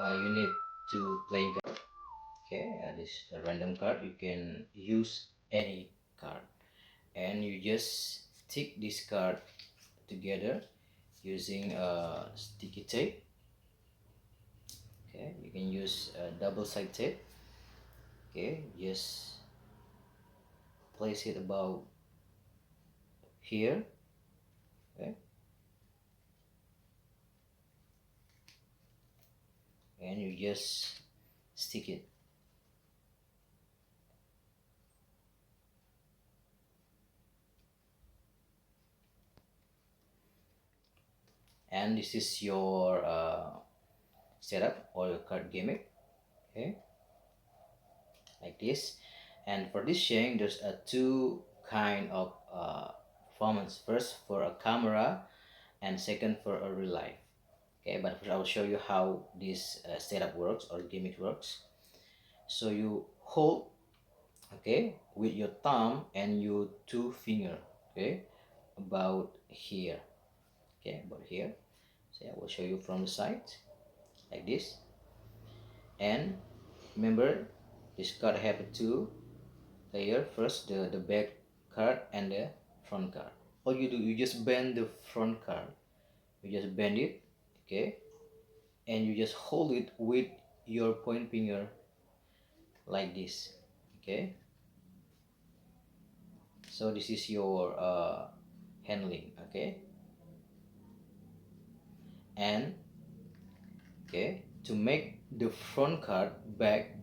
You need to play card. Okay, this a random card. You can use any card, and you just stick this card together using sticky tape. Okay, you can use double side tape. Okay, just place it about here. Okay, and you just stick it. And this is your setup or your card gimmick. Okay, like this. And for this sharing, there's a two kind of performance. First for a camera, and second for a real life. Okay, but first I will show you how this setup works or gimmick works. So you hold, okay, with your thumb and your two finger, okay, about here, okay, about here. So I will show you from the side like this. And remember, this card have two layer. First the back card and the front card. All you do, you just bend the front card, you just bend it, okay, and you just hold it with your point finger like this. Okay, so this is your handling. Okay, and okay, to make the front card back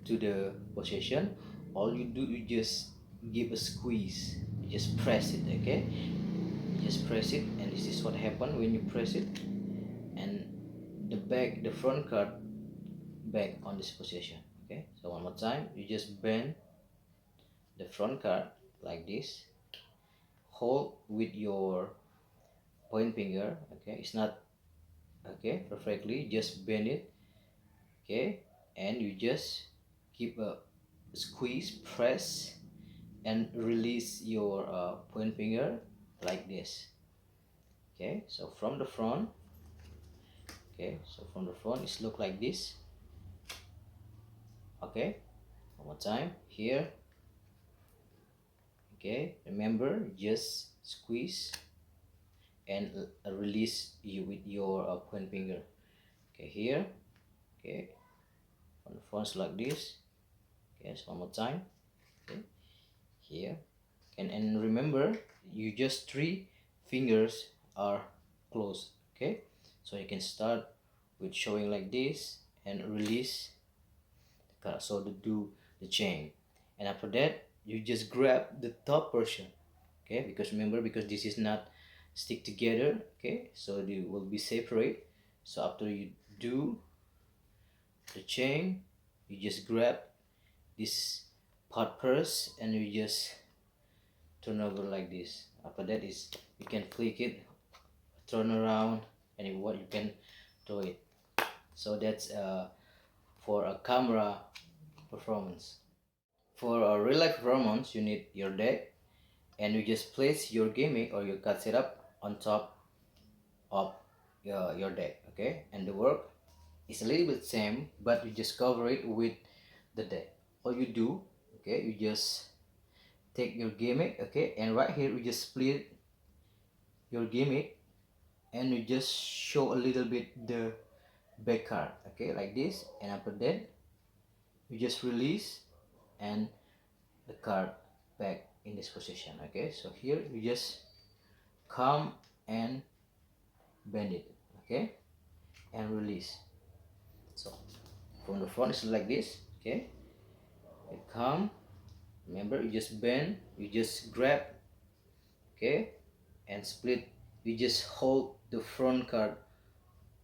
to the position, all you do, you just give a squeeze, you just press it. Okay, you just press it, and this is what happen when you press it, and the front card back on this position. Okay, so one more time, you just bend the front card like this, hold with your point finger. Okay, it's not okay perfectly, just bend it. Okay, and you just keep a squeeze, press, and release your point finger like this. Okay, so from the front, okay, so from the front it's look like this. Okay, one more time here. Okay, remember, just squeeze and release you with your point finger. Okay, here. Okay, on the front like this. Okay, so one more time. Okay, here. And remember, you just three fingers are closed. Okay, so you can start with showing like this and release the card, so to do the chain. And after that, you just grab the top portion. Okay, because remember, because this is not stick together. Okay, so they will be separate. So after you do the chain, you just grab this part first and you just turn over like this. After that is, you can flick it, turn around, and what you can do it. So that's for a camera performance. For a real life performance, you need your deck, and you just place your gimmick or your card setup on top of your deck. Okay, and the work is a little bit same, but you just cover it with the deck. All you do, okay, you just take your gimmick, okay, and right here you just split your gimmick, and you just show a little bit the back card, okay, like this. And after that, you just release and the card back in this position. Okay, so here you just come and bend it, okay, and release. So from the front it's like this. Okay, you come, remember, you just bend, you just grab, okay, and split. You just hold the front card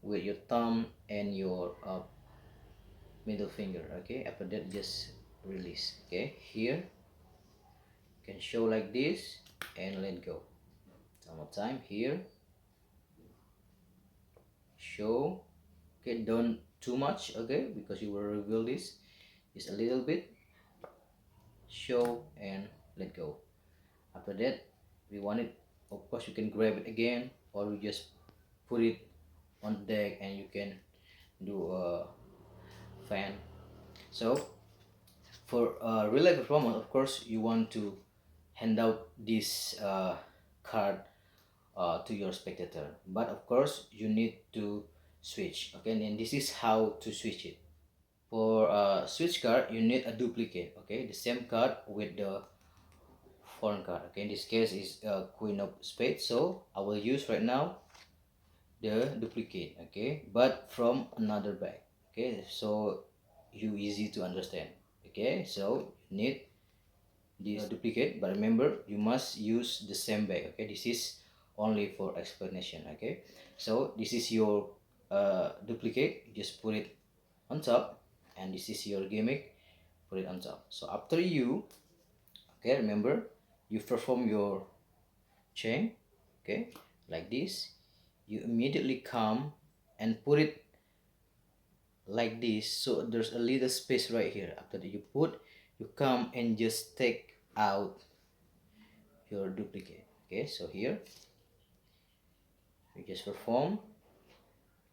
with your thumb and your middle finger, okay. After that, just release. Okay, here you can show like this and let go. One more time. Here, show. Okay, don't too much, okay, because you will reveal this. Just a little bit, show and let go. After that, we want it, of course you can grab it again, or you just put it on the deck and you can do a fan. So for real life performance, of course you want to hand out this card to your spectator, but of course you need to switch, okay, and this is how to switch it. For switch card, you need a duplicate, okay, the same card with the foreign card, okay. In this case is queen of spades, so I will use right now the duplicate, okay, but from another bag, okay, so you easy to understand, okay. So you need this duplicate, but remember you must use the same bag, okay. This is only for explanation, okay. So this is your duplicate, you just put it on top, and this is your gimmick, put it on top. So after you, okay, remember you perform your chain, okay, like this. You immediately come and put it like this, so there's a little space right here. After that, you put, you come and just take out your duplicate, okay. So here you just perform,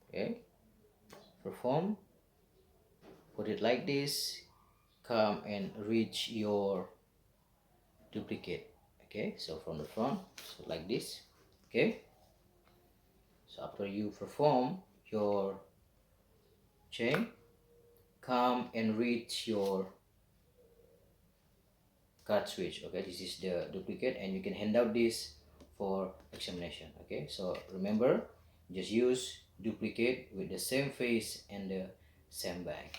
okay, perform, put it like this, come and reach your duplicate, okay. So from the front, so like this, okay. So after you perform your chain, come and reach your card switch, okay. This is the duplicate, and you can hand out this for examination, okay. So remember, just use duplicate with the same face and the same bag.